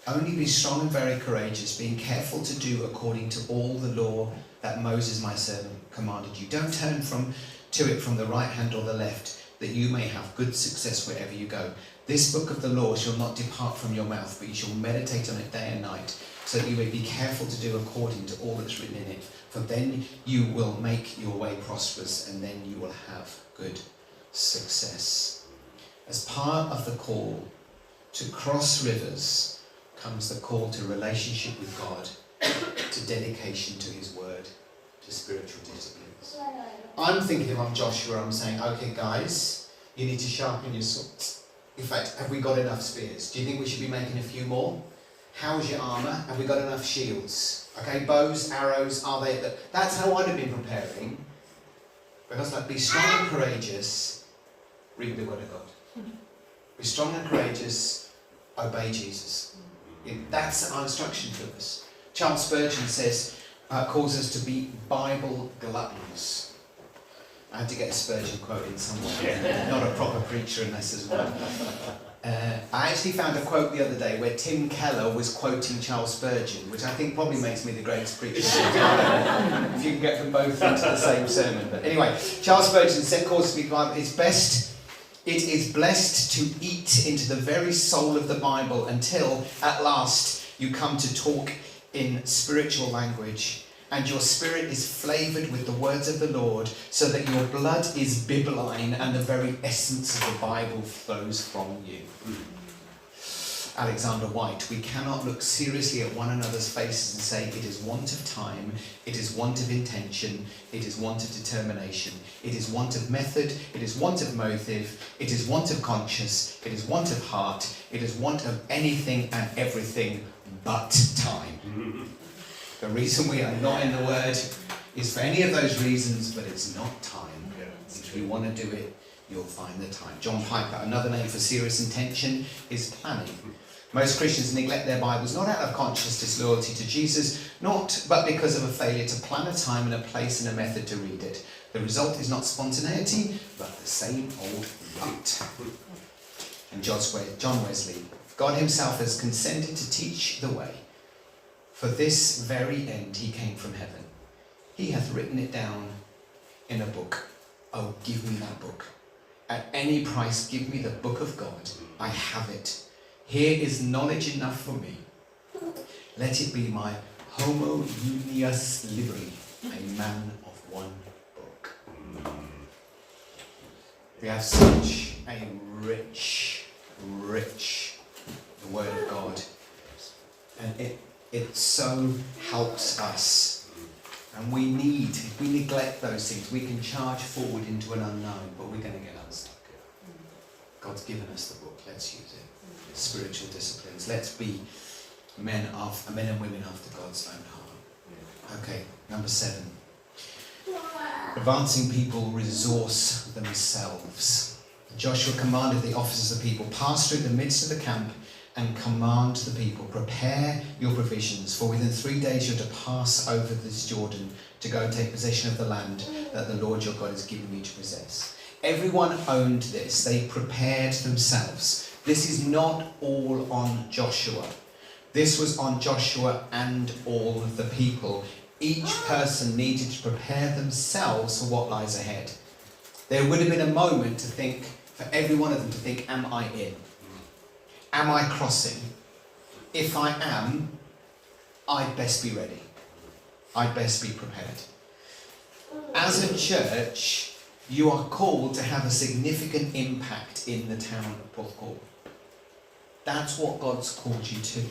Only be strong and very courageous, being careful to do according to all the law that Moses my servant commanded you. Don't turn to it from the right hand or the left, that you may have good success wherever you go. This book of the law shall not depart from your mouth, but you shall meditate on it day and night, so that you may be careful to do according to all that's written in it. For then you will make your way prosperous, and then you will have good success. As part of the call to cross rivers comes the call to relationship with God, to dedication to his word, to spiritual disciplines. I'm thinking if I'm Joshua, I'm saying, okay guys, you need to sharpen your swords. In fact, have we got enough spears? Do you think we should be making a few more? How's your armour? Have we got enough shields? Okay, bows, arrows, are they? That's how I'd have been preparing. Because be strong and courageous, read the word of God. Be strong and courageous, obey Jesus. That's our instruction to us. Charles Spurgeon says, calls us to be Bible gluttons. I had to get a Spurgeon quote in somewhere. Not a proper preacher unless there's one. I actually found a quote the other day where Tim Keller was quoting Charles Spurgeon, which I think probably makes me the greatest preacher. If you can get them both into the same sermon. But anyway, Charles Spurgeon said, calls us to be Bible. It is blessed to eat into the very soul of the Bible until, at last, you come to talk in spiritual language, and your spirit is flavoured with the words of the Lord, so that your blood is bibline and the very essence of the Bible flows from you. Alexander White, we cannot look seriously at one another's faces and say it is want of time, it is want of intention, it is want of determination, it is want of method, it is want of motive, it is want of conscience, it is want of heart, it is want of anything and everything but time. The reason we are not in the Word is for any of those reasons, but it's not time. If you want to do it, you'll find the time. John Piper, another name for serious intention is planning. Most Christians neglect their Bibles not out of conscious disloyalty to Jesus, but because of a failure to plan a time and a place and a method to read it. The result is not spontaneity, but the same old rut. And John Wesley, God himself has consented to teach the way. For this very end he came from heaven. He hath written it down in a book. Oh, give me that book. At any price, give me the book of God. I have it. Here is knowledge enough for me. Let it be my Homo unius libri, a man of one book. We have such a rich the Word of God. And it so helps us. And we if we neglect those things, we can charge forward into an unknown, but we're going to get unstuck. God's given us the book, let's use it. Spiritual disciplines. Let's be men and women after God's own heart. Okay, number 7. Advancing people resource themselves. Joshua commanded the officers of the people, pass through the midst of the camp and command the people, prepare your provisions, for within 3 days you're to pass over this Jordan to go and take possession of the land that the Lord your God has given you to possess. Everyone owned this. They prepared themselves. This is not all on Joshua. This was on Joshua and all of the people. Each person needed to prepare themselves for what lies ahead. There would have been a moment to think, for every one of them to think, am I in? Am I crossing? If I am, I'd best be ready. I'd best be prepared. As a church, you are called to have a significant impact in the town of Porthcawl. That's what God's called you to.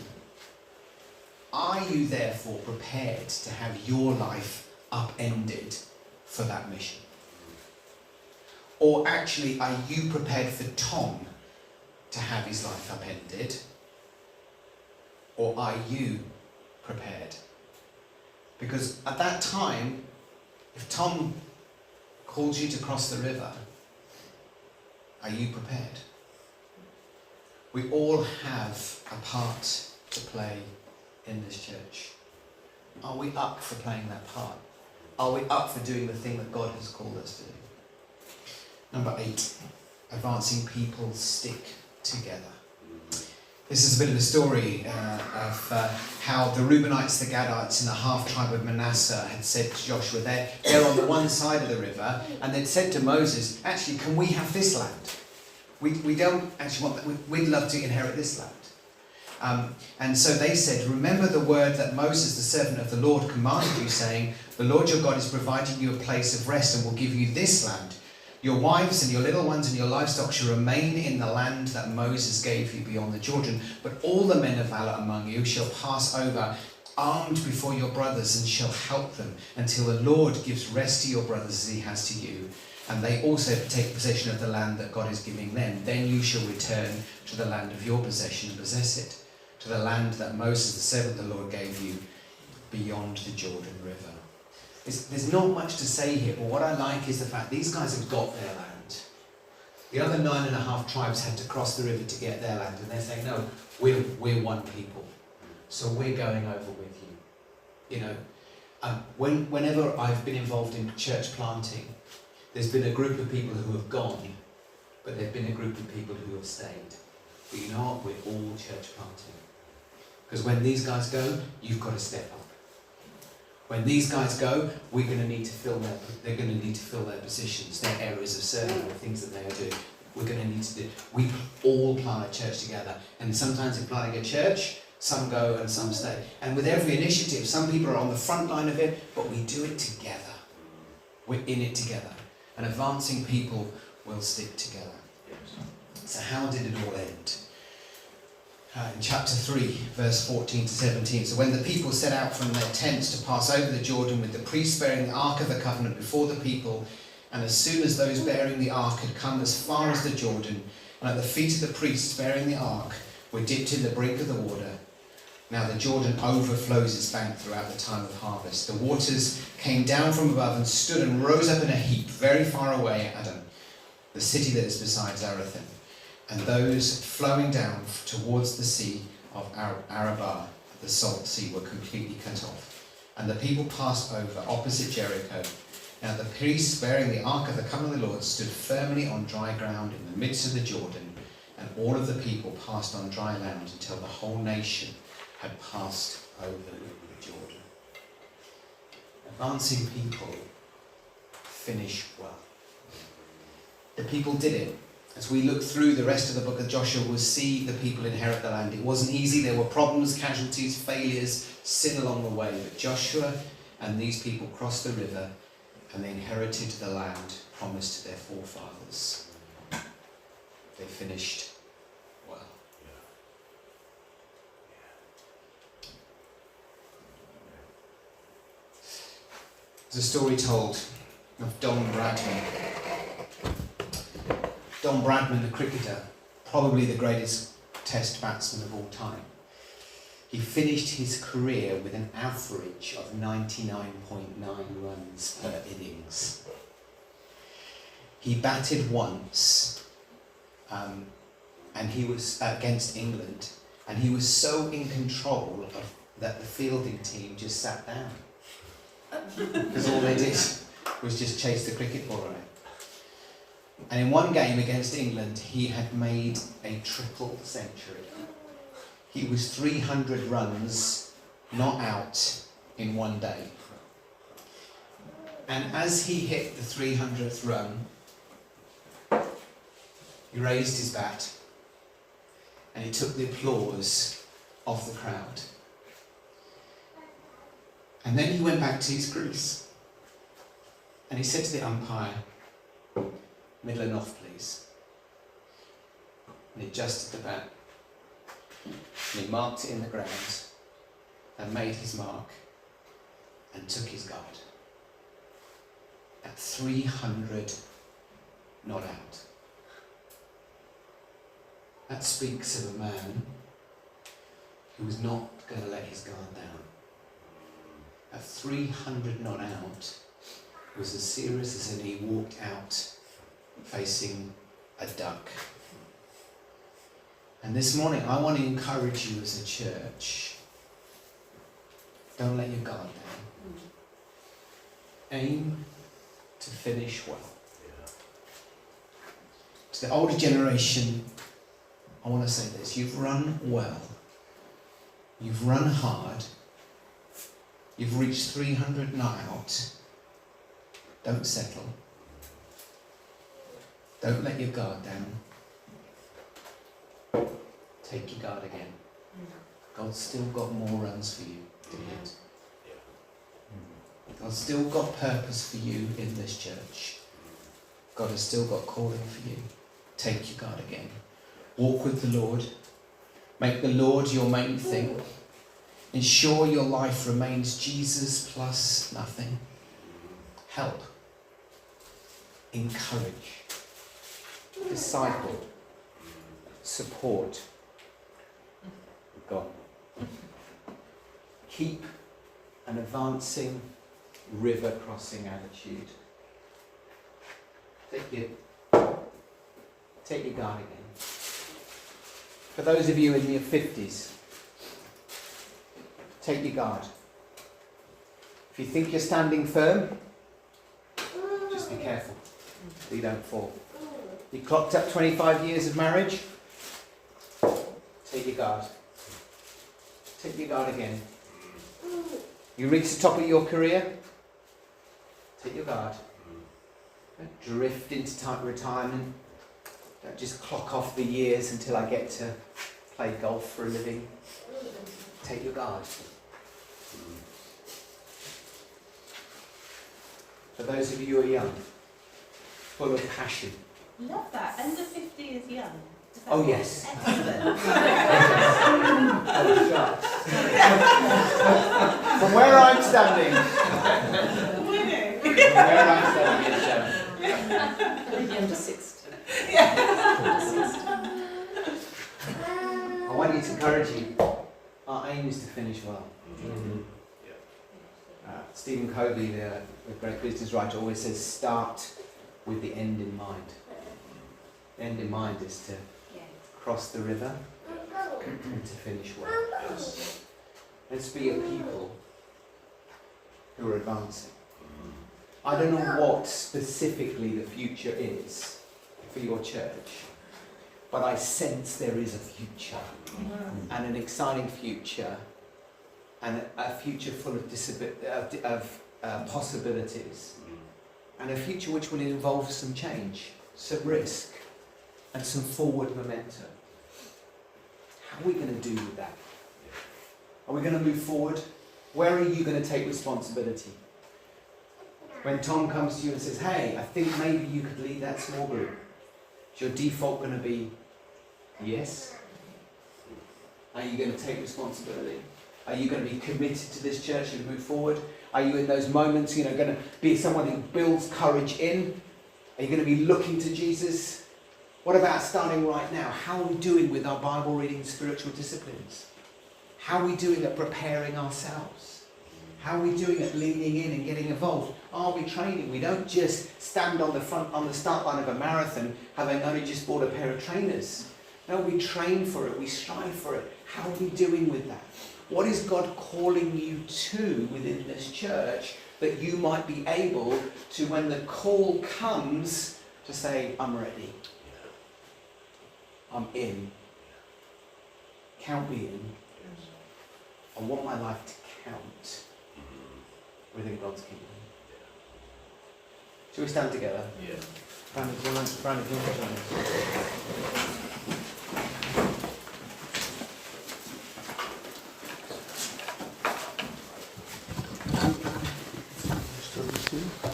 Are you therefore prepared to have your life upended for that mission? Or actually, are you prepared for Tom to have his life upended? Or are you prepared? Because at that time, if Tom calls you to cross the river, are you prepared? We all have a part to play in this church. Are we up for playing that part? Are we up for doing the thing that God has called us to do? Number 8, advancing people stick together. This is a bit of a story of how the Reubenites, the Gadites, and the half-tribe of Manasseh had said to Joshua, they're on the one side of the river, and they'd said to Moses, actually, can we have this land? We don't actually want that. We'd love to inherit this land. And so they said, remember the word that Moses, the servant of the Lord, commanded you, saying, the Lord your God is providing you a place of rest and will give you this land. Your wives and your little ones and your livestock shall remain in the land that Moses gave you beyond the Jordan. But all the men of valour among you shall pass over, armed before your brothers, and shall help them, until the Lord gives rest to your brothers as he has to you. And they also take possession of the land that God is giving them. Then you shall return to the land of your possession and possess it, to the land that Moses, the servant of the Lord, gave you beyond the Jordan River. There's not much to say here, but what I like is the fact these guys have got their land. The other 9.5 tribes had to cross the river to get their land, and they're saying, no, we're one people, so we're going over with you. You know, whenever I've been involved in church planting, there's been a group of people who have gone, but there've been a group of people who have stayed. But you know what? We're all church planting. Because when these guys go, you've got to step up. When these guys go, they're going to need to fill their positions, their areas of serving, the things that they are doing. We're going to need to do. We all plant a church together, and sometimes in planting a church, some go and some stay. And with every initiative, some people are on the front line of it, but we do it together. We're in it together, and advancing people will stick together. So how did it all end? In chapter 3, verse 14 to 17. So when the people set out from their tents to pass over the Jordan with the priests bearing the Ark of the Covenant before the people, and as soon as those bearing the Ark had come as far as the Jordan, and at the feet of the priests bearing the Ark were dipped in the brink of the water, now the Jordan overflows its bank throughout the time of harvest. The waters came down from above and stood and rose up in a heap very far away at Adam, the city that is beside Zarethan. And those flowing down towards the sea of Arabah, the salt sea, were completely cut off. And the people passed over opposite Jericho. Now the priests bearing the Ark of the Covenant of the Lord stood firmly on dry ground in the midst of the Jordan, and all of the people passed on dry land until the whole nation had passed over the Jordan. Advancing people finish well. The people did it. As we look through the rest of the book of Joshua, we'll see the people inherit the land. It wasn't easy. There were problems, casualties, failures, sin along the way. But Joshua and these people crossed the river and they inherited the land promised to their forefathers. They finished well. There's a story told of Don Bradman. Don Bradman, the cricketer, probably the greatest test batsman of all time. He finished his career with an average of 99.9 runs per innings. He batted once, and he was against England, and he was so in control that the fielding team just sat down. Because all they did was just chase the cricket ball around. And in one game against England, he had made a triple century. He was 300 runs not out in one day. And as he hit the 300th run, he raised his bat and he took the applause of the crowd. And then he went back to his crease and he said to the umpire, "Middle and off, please." And he adjusted the bat and he marked it in the ground and made his mark and took his guard. At 300 not out. That speaks of a man who was not going to let his guard down. At 300 not out was as serious as in he walked out facing a duck. And this morning I want to encourage you as a church, don't let your guard down. Aim to finish well. To the older generation, I want to say this: you've run well, you've run hard, you've reached 300 not out. Don't settle. Don't let your guard down. Take your guard again. God's still got more runs for you to hit. God's still got purpose for you in this church. God has still got calling for you. Take your guard again. Walk with the Lord. Make the Lord your main thing. Ensure your life remains Jesus plus nothing. Help. Encourage. Disciple. Support. God. Keep an advancing river crossing attitude. Take your guard again. For those of you in your 50s, take your guard. If you think you're standing firm, just be careful that you don't fall. You clocked up 25 years of marriage, take your guard. Take your guard again. You reach the top of your career, take your guard. Don't drift into retirement. Don't just clock off the years until I get to play golf for a living. Take your guard. For those of you who are young, full of passion. Love that. Under 50 is young. Is that Oh yes. excellent? From where I'm standing. Winning. From where I'm standing is young. Maybe under 60. I want you to encourage you. Our aim is to finish well. Stephen Covey, the great business writer, always says, start with the end in mind. The end in mind is to cross the river and to finish well. Let's be a people who are advancing. I don't know what specifically the future is for your church, but I sense there is a future, and an exciting future, and a future full of possibilities, and a future which will involve some change, some risk, and some forward momentum. How are we going to do with that? Are we going to move forward? Where are you going to take responsibility? When Tom comes to you and says, hey, I think maybe you could lead that small group, is your default going to be yes? Are you going to take responsibility? Are you going to be committed to this church and move forward? Are you in those moments, going to be someone who builds courage in? Are you going to be looking to Jesus? What about starting right now? How are we doing with our Bible reading and spiritual disciplines? How are we doing at preparing ourselves? How are we doing at leaning in and getting involved? Are we training? We don't just stand on the start line of a marathon having only just bought a pair of trainers. No, we train for it, we strive for it. How are we doing with that? What is God calling you to within this church that you might be able to, when the call comes, to say, I'm ready. I'm in. Count me in. I want my life to count within God's kingdom. Shall we stand together? Yeah. Brandon, do you want to join us? Still